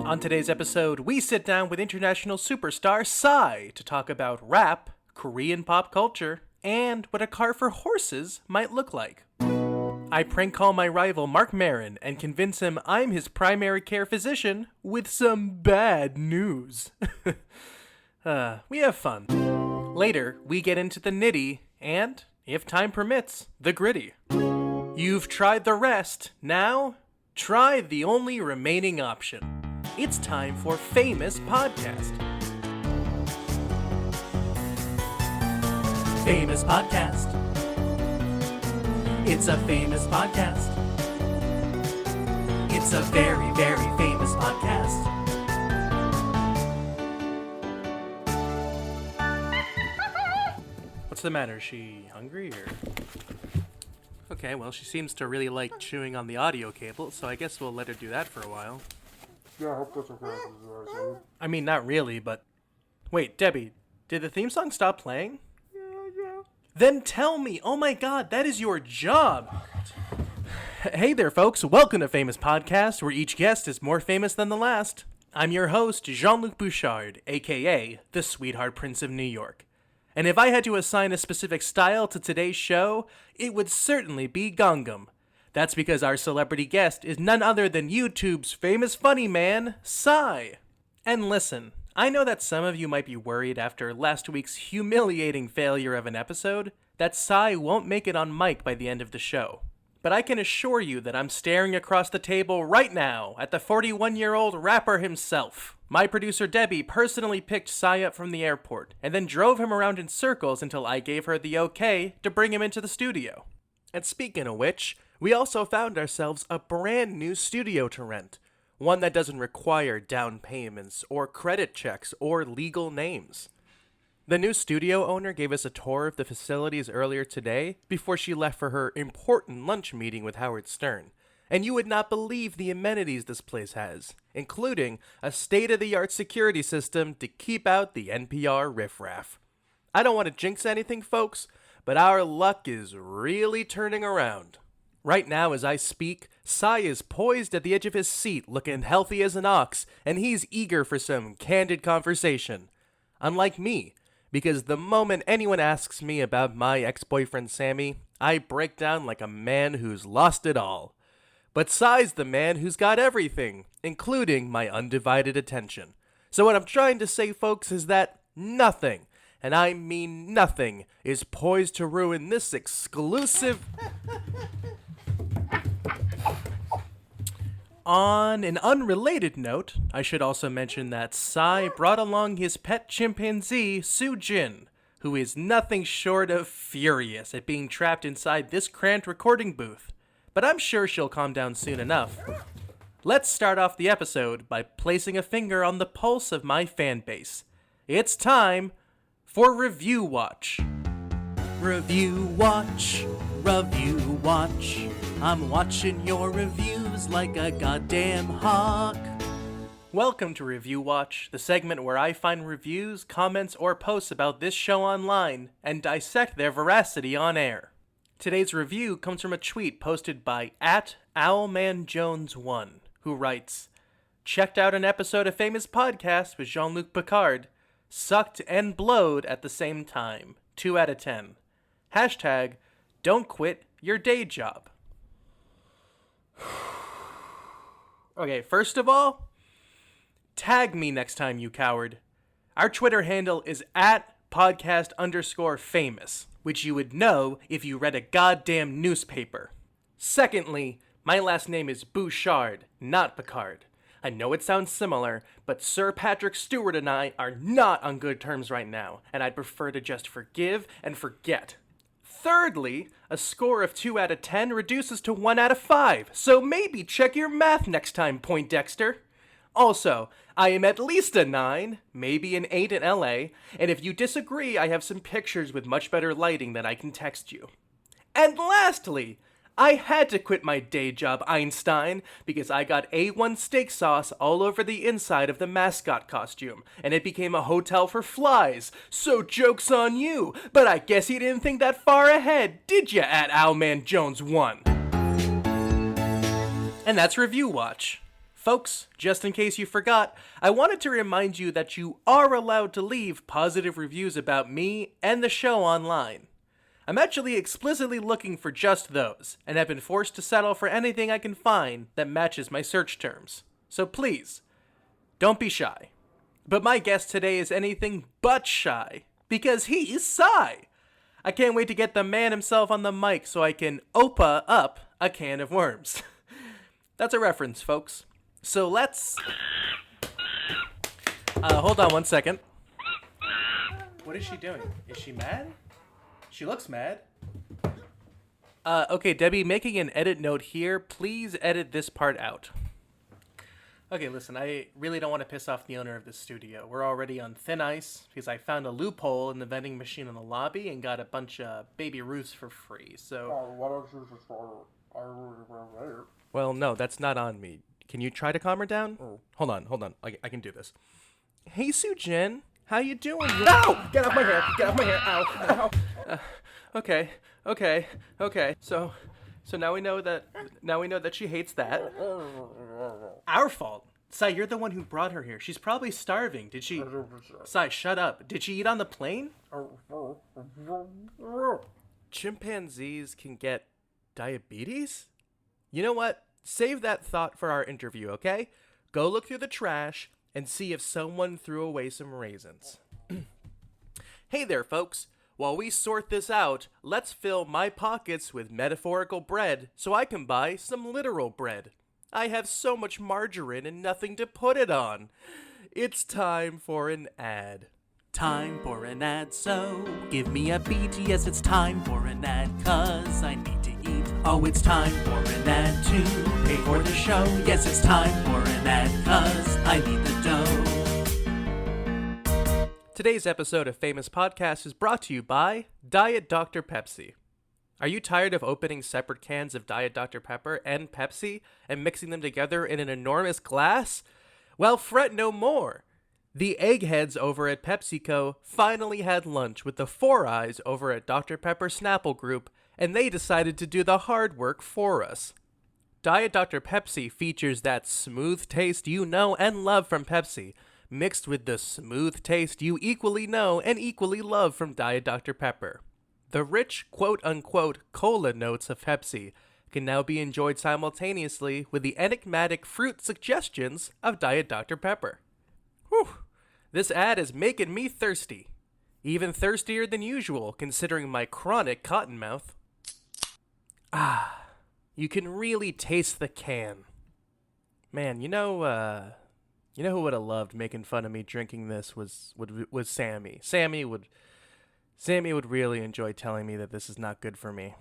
On today's episode, we sit down with international superstar Psy to talk about rap, Korean pop culture, and what a car for horses might look like. I prank call my rival Mark Maron and convince him I'm his primary care physician with some bad news. We have fun. Later, we get into the nitty and, if time permits, the gritty. You've tried the rest, now try the only remaining option. It's time for Famous Podcast. Famous Podcast. It's a famous podcast. It's a very, very famous podcast. What's the matter? Is she hungry or? Okay, well, she seems to really like chewing on the audio cable, so I guess we'll let her do that for a while. Yeah, I hope that's okay. I mean, not really, but... Wait, Debbie, did the theme song stop playing? Yeah. Then tell me! Oh my god, that is your job! Hey there, folks. Welcome to Famous Podcast, where each guest is more famous than the last. I'm your host, Jean-Luc Bouchard, a.k.a. the Sweetheart Prince of New York. And if I had to assign a specific style to today's show, it would certainly be Gangnam. That's because our celebrity guest is none other than YouTube's famous funny man, Psy. And listen, I know that some of you might be worried after last week's humiliating failure of an episode that Psy won't make it on mic by the end of the show. But I can assure you that I'm staring across the table right now at the 41-year-old rapper himself. My producer Debbie personally picked Psy up from the airport and then drove him around in circles until I gave her the okay to bring him into the studio. And speaking of which, we also found ourselves a brand new studio to rent. One that doesn't require down payments or credit checks or legal names. The new studio owner gave us a tour of the facilities earlier today before she left for her important lunch meeting with Howard Stern. And you would not believe the amenities this place has, including a state-of-the-art security system to keep out the NPR riffraff. I don't want to jinx anything, folks, but our luck is really turning around. Right now, as I speak, Psy is poised at the edge of his seat, looking healthy as an ox, and he's eager for some candid conversation. Unlike me, because the moment anyone asks me about my ex-boyfriend Sammy, I break down like a man who's lost it all. But Psy's the man who's got everything, including my undivided attention. So what I'm trying to say, folks, is that nothing, and I mean nothing, is poised to ruin this exclusive... On an unrelated note, I should also mention that Psy brought along his pet chimpanzee, Sujin, who is nothing short of furious at being trapped inside this cramped recording booth. But I'm sure she'll calm down soon enough. Let's start off the episode by placing a finger on the pulse of my fan base. It's time for Review Watch. Review Watch, Review Watch. I'm watching your reviews like a goddamn hawk. Welcome to Review Watch, the segment where I find reviews, comments, or posts about this show online and dissect their veracity on air. Today's review comes from a tweet posted by @OwlmanJones1, who writes, "Checked out an episode of Famous Podcast with Jean-Luc Bouchard. Sucked and blowed at the same time. 2 out of 10. Hashtag, don't quit your day job." Okay, first of all, tag me next time, you coward. Our Twitter handle is @podcast_famous, which you would know if you read a goddamn newspaper. Secondly, my last name is Bouchard, not Picard. I know it sounds similar, but Sir Patrick Stewart and I are not on good terms right now, and I'd prefer to just forgive and forget. Thirdly, a score of 2 out of 10 reduces to 1 out of 5, so maybe check your math next time, Poindexter. Also, I am at least a 9, maybe an 8 in LA, and if you disagree, I have some pictures with much better lighting that I can text you. And lastly, I had to quit my day job, Einstein, because I got A1 steak sauce all over the inside of the mascot costume, and it became a hotel for flies. So joke's on you, but I guess you didn't think that far ahead, did ya, @OwlmanJones1? And that's Review Watch. Folks, just in case you forgot, I wanted to remind you that you are allowed to leave positive reviews about me and the show online. I'm actually explicitly looking for just those, and have been forced to settle for anything I can find that matches my search terms. So please, don't be shy. But my guest today is anything but shy, because he's Cy. I can't wait to get the man himself on the mic so I can opa up a can of worms. That's a reference, folks. So let's... hold on one second. What is she doing? Is she mad? She looks mad. Okay, Debbie, making an edit note here. Please edit this part out. Okay, listen, I really don't want to piss off the owner of this studio. We're already on thin ice because I found a loophole in the vending machine in the lobby and got a bunch of Baby Ruths for free, so... Why don't you just there? Well, no, that's not on me. Can you try to calm her down? Oh. Hold on. I can do this. Hey, Soo-Jin, how you doing? Ow! Get off my hair! Get off my hair! Ow! Okay. So now we know that she hates that. Our fault. Sai, you're the one who brought her here. She's probably starving. Did she? Sai, shut up. Did she eat on the plane? Chimpanzees can get diabetes? You know what? Save that thought for our interview, okay? Go look through the trash and see if someone threw away some raisins. Hey there, folks. While we sort this out, let's fill my pockets with metaphorical bread so I can buy some literal bread. I have so much margarine and nothing to put it on. It's time for an ad. Time for an ad, so give me a beat. Yes, it's time for an ad, 'cause I need to eat. Oh, it's time for an ad to pay for the show. Yes, it's time for an ad, 'cause I need the dough. Today's episode of Famous Podcast is brought to you by Diet Dr. Pepsi. Are you tired of opening separate cans of Diet Dr. Pepper and Pepsi and mixing them together in an enormous glass? Well, fret no more. The eggheads over at PepsiCo finally had lunch with the Four Eyes over at Dr. Pepper Snapple Group, and they decided to do the hard work for us. Diet Dr. Pepsi features that smooth taste you know and love from Pepsi, mixed with the smooth taste you equally know and equally love from Diet Dr. Pepper. The rich, quote-unquote, cola notes of Pepsi can now be enjoyed simultaneously with the enigmatic fruit suggestions of Diet Dr. Pepper. Whew, this ad is making me thirsty. Even thirstier than usual, considering my chronic cotton mouth. Ah, you can really taste the can. Man, you know who would have loved making fun of me drinking this was Sammy. Sammy would really enjoy telling me that this is not good for me.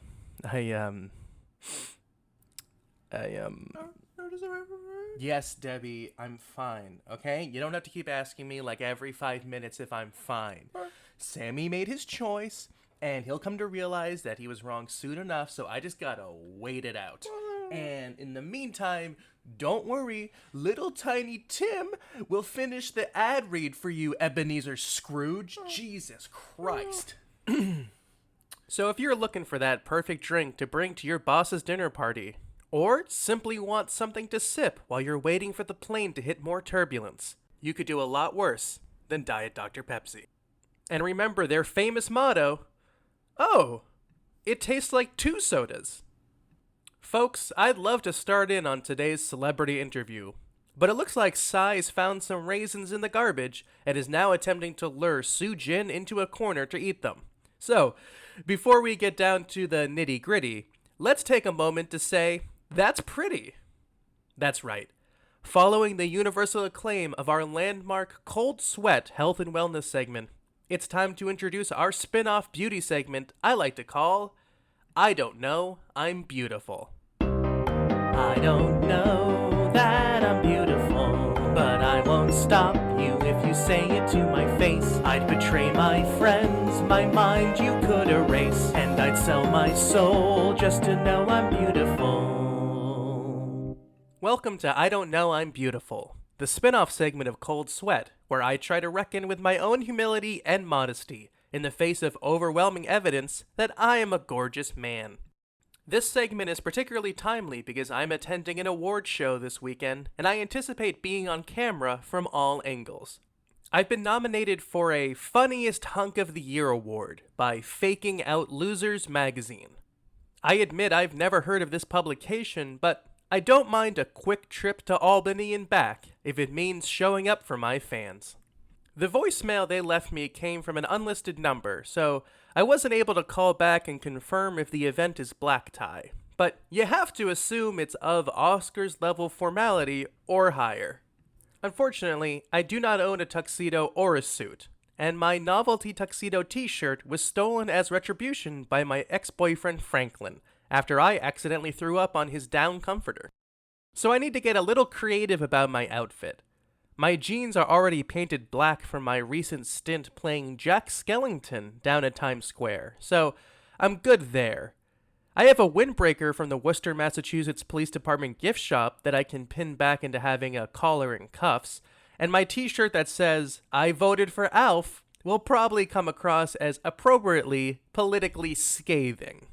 Yes, Debbie, I'm fine, okay? You don't have to keep asking me like every 5 minutes if I'm fine. Sammy made his choice, and he'll come to realize that he was wrong soon enough, so I just gotta wait it out. And in the meantime, don't worry, little tiny Tim will finish the ad read for you, Ebenezer Scrooge. Jesus Christ. So if you're looking for that perfect drink to bring to your boss's dinner party, or simply want something to sip while you're waiting for the plane to hit more turbulence, you could do a lot worse than Diet Dr. Pepsi. And remember their famous motto, oh, it tastes like 2 sodas. Folks, I'd love to start in on today's celebrity interview, but it looks like Sai's found some raisins in the garbage and is now attempting to lure Soo-Jin into a corner to eat them. So, before we get down to the nitty-gritty, let's take a moment to say, that's pretty. That's right. Following the universal acclaim of our landmark Cold Sweat health and wellness segment, it's time to introduce our spin-off beauty segment I like to call, I Don't Know I'm Beautiful. I don't know that I'm beautiful, but I won't stop you if you say it to my face. I'd betray my friends, my mind you could erase, and I'd sell my soul just to know I'm beautiful. Welcome to I Don't Know I'm Beautiful, the spin-off segment of Cold Sweat, where I try to reckon with my own humility and modesty in the face of overwhelming evidence that I am a gorgeous man. This segment is particularly timely because I'm attending an award show this weekend, and I anticipate being on camera from all angles. I've been nominated for a Funniest Hunk of the Year award by Faking Out Losers magazine. I admit I've never heard of this publication, but I don't mind a quick trip to Albany and back if it means showing up for my fans. The voicemail they left me came from an unlisted number, so I wasn't able to call back and confirm if the event is black tie. But you have to assume it's of Oscars level formality or higher. Unfortunately, I do not own a tuxedo or a suit, and my novelty tuxedo t-shirt was stolen as retribution by my ex-boyfriend Franklin after I accidentally threw up on his down comforter. So I need to get a little creative about my outfit. My jeans are already painted black from my recent stint playing Jack Skellington down at Times Square, so I'm good there. I have a windbreaker from the Worcester, Massachusetts Police Department gift shop that I can pin back into having a collar and cuffs, and my t-shirt that says, "I voted for Alf," will probably come across as appropriately politically scathing.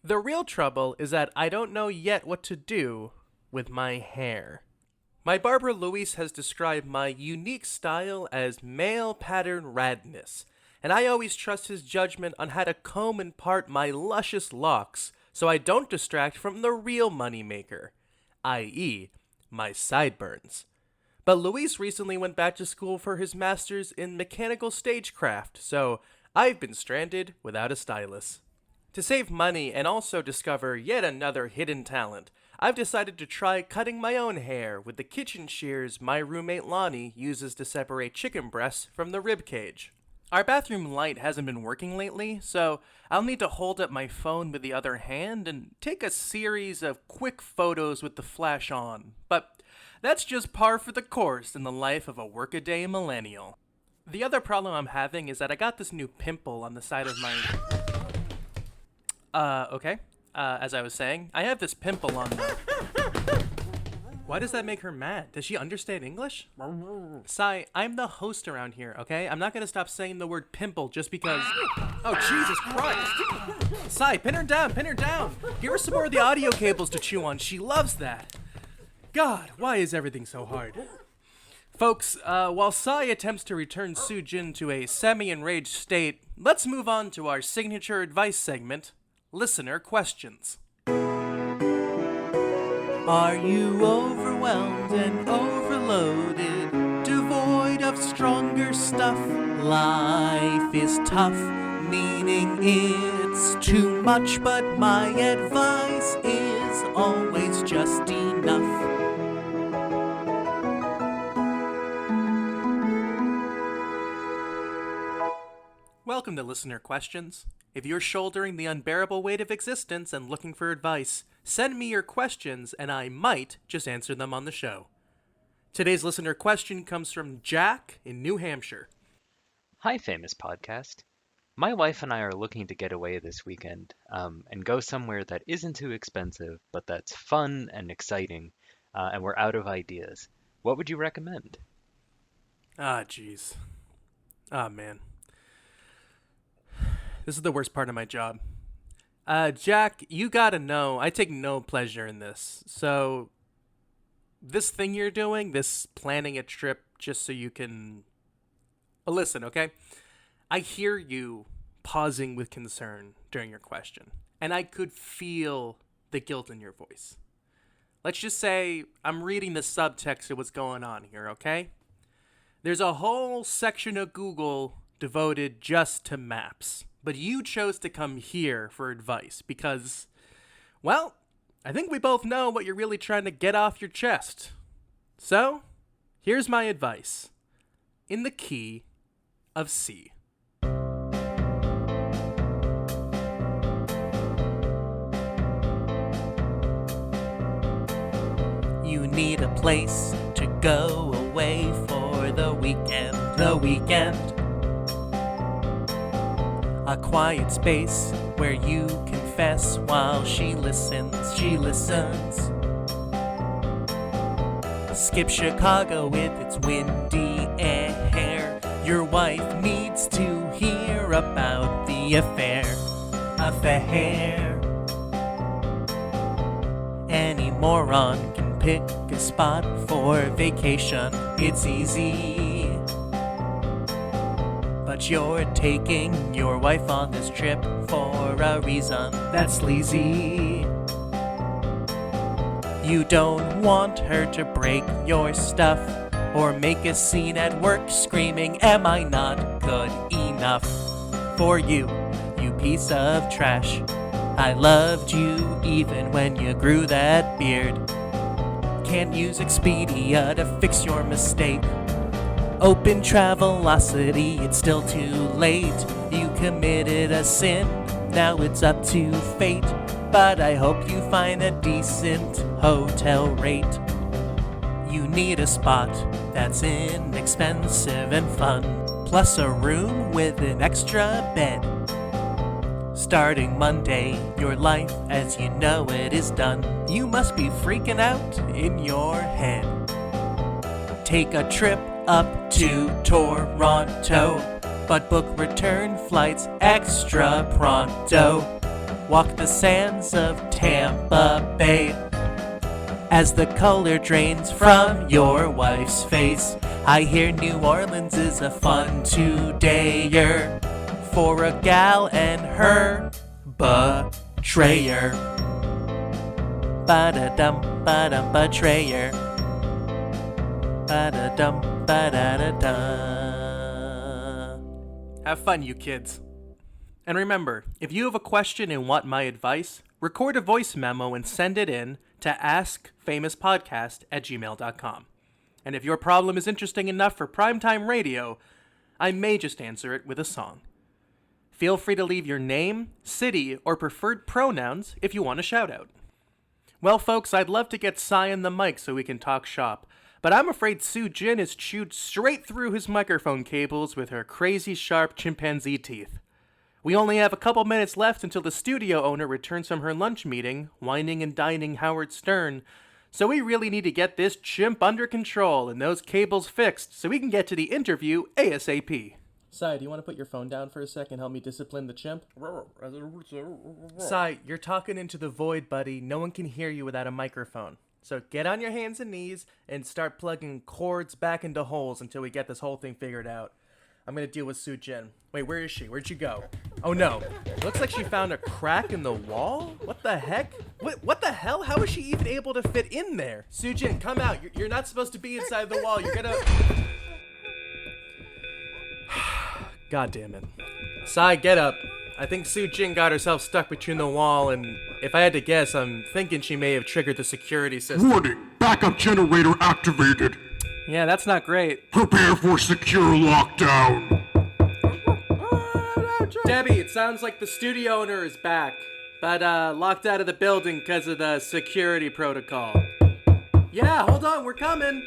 The real trouble is that I don't know yet what to do with my hair. My barber Luis has described my unique style as male pattern radness, and I always trust his judgment on how to comb and part my luscious locks so I don't distract from the real moneymaker, i.e., my sideburns. But Luis recently went back to school for his master's in mechanical stagecraft, so I've been stranded without a stylist. To save money and also discover yet another hidden talent, I've decided to try cutting my own hair with the kitchen shears my roommate Lonnie uses to separate chicken breasts from the rib cage. Our bathroom light hasn't been working lately, so I'll need to hold up my phone with the other hand and take a series of quick photos with the flash on. But that's just par for the course in the life of a workaday millennial. The other problem I'm having is that I got this new pimple on the side of my... okay. As I was saying, I have this pimple on the... Why does that make her mad? Does she understand English? Sai, I'm the host around here, okay? I'm not gonna stop saying the word pimple just because... Oh, Jesus Christ! Sai, pin her down, pin her down! Give her some more of the audio cables to chew on. She loves that. God, why is everything so hard? Folks, while Sai attempts to return Sujin to a semi-enraged state, let's move on to our signature advice segment, Listener Questions. Are you overwhelmed and overloaded, devoid of stronger stuff? Life is tough, meaning it's too much, but my advice is always just enough. Welcome to Listener Questions. If you're shouldering the unbearable weight of existence and looking for advice, send me your questions and I might just answer them on the show. Today's listener question comes from Jack in New Hampshire. Hi, Famous Podcast. My wife and I are looking to get away this weekend and go somewhere that isn't too expensive, but that's fun and exciting, and we're out of ideas. What would you recommend? Jeez. Man. This is the worst part of my job. Jack, you gotta know, I take no pleasure in this. So, this thing you're doing, this planning a trip just so you can... listen, okay? I hear you pausing with concern during your question, and I could feel the guilt in your voice. Let's just say I'm reading the subtext of what's going on here, okay? There's a whole section of Google devoted just to maps. But you chose to come here for advice because, well, I think we both know what you're really trying to get off your chest. So, here's my advice. In the key of C. You need a place to go away for the weekend. A quiet space where you confess while she listens. Skip Chicago with its windy air. Your wife needs to hear about the affair. moron can pick a spot for vacation. It's easy. But you're taking your wife on this trip for a reason that's sleazy. You don't want her to break your stuff or make a scene at work screaming, "Am I not good enough for you, you piece of trash? I loved you even when you grew that beard. Can't use Expedia to fix your mistake. Open Travelocity, it's still too late. You committed a sin, now it's up to fate. But I hope you find a decent hotel rate. You need a spot that's inexpensive and fun, plus a room with an extra bed. Starting Monday, your life as you know it is done. You must be freaking out in your head. Take a trip up to Toronto, but book return flights extra pronto. Walk the sands of Tampa Bay as the color drains from your wife's face. I hear New Orleans is a fun two-dayer for a gal and her betrayer. Ba-da-dum, ba-dum, betrayer. Ba-da-dum, ba-da-da-da. Have fun, you kids. And remember, if you have a question and want my advice, record a voice memo and send it in to askfamouspodcast@gmail.com. And if your problem is interesting enough for primetime radio, I may just answer it with a song. Feel free to leave your name, city, or preferred pronouns if you want a shout-out. Well, folks, I'd love to get Cy in the mic so we can talk shop, but I'm afraid Sue Jin is chewed straight through his microphone cables with her crazy sharp chimpanzee teeth. We only have a couple minutes left until the studio owner returns from her lunch meeting, whining and dining Howard Stern, so we really need to get this chimp under control and those cables fixed so we can get to the interview ASAP. Sai, do you want to put your phone down for a second and help me discipline the chimp? Sai, you're talking into the void, buddy. No one can hear you without a microphone. So get on your hands and knees and start plugging cords back into holes until we get this whole thing figured out. I'm going to deal with Sue Jin. Wait, where is she? Where'd she go? Oh no. Looks like she found a crack in the wall? What the heck? What the hell? How is she even able to fit in there? Sue Jin, come out. You're not supposed to be inside the wall. You're gonna... God damn it. Sai, get up. I think Sue Jin got herself stuck between the wall, and if I had to guess, I'm thinking she may have triggered the security system. Warning! Backup generator activated. Yeah, that's not great. Prepare for secure lockdown. Debbie, it sounds like the studio owner is back, but locked out of the building because of the security protocol. Yeah, hold on, we're coming.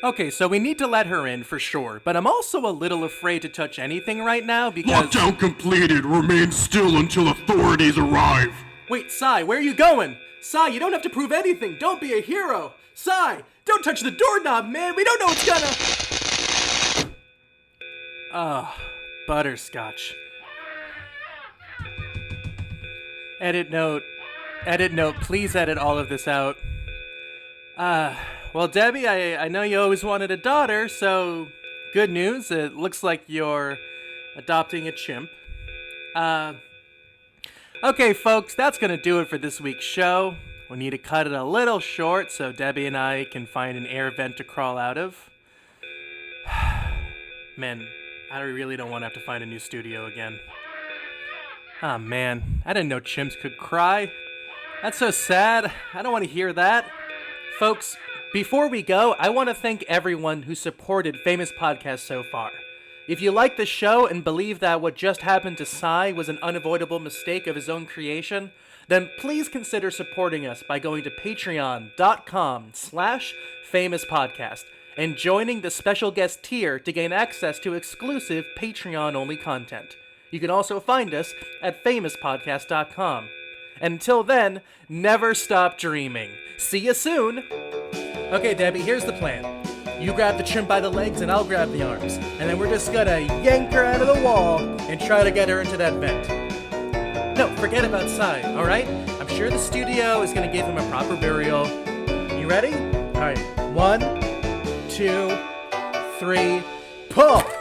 Okay, so we need to let her in for sure, but I'm also a little afraid to touch anything right now because... Lockdown completed. Remain still until authorities arrive. Wait, Sai, where are you going? Sai, you don't have to prove anything. Don't be a hero. Sai, don't touch the doorknob, man. We don't know what's gonna... Butterscotch. Edit note, please edit all of this out. Well, Debbie, I know you always wanted a daughter, so good news. It looks like you're adopting a chimp. Okay, folks, that's going to do it for this week's show. We need to cut it a little short so Debbie and I can find an air vent to crawl out of. Man, I really don't want to have to find a new studio again. Ah, man, I didn't know chimps could cry. That's so sad. I don't want to hear that. Folks, before we go, I want to thank everyone who supported Famous Podcast so far. If you like the show and believe that what just happened to Sai was an unavoidable mistake of his own creation, then please consider supporting us by going to patreon.com/famouspodcast and joining the special guest tier to gain access to exclusive Patreon-only content. You can also find us at famouspodcast.com. And until then, never stop dreaming. See you soon! Okay, Debbie, here's the plan. You grab the chimp by the legs and I'll grab the arms. And then we're just gonna yank her out of the wall and try to get her into that vent. No, forget about Sai, alright? I'm I'm sure the studio is going to give him a proper burial. You ready? All right. 1, 2, 3, pull!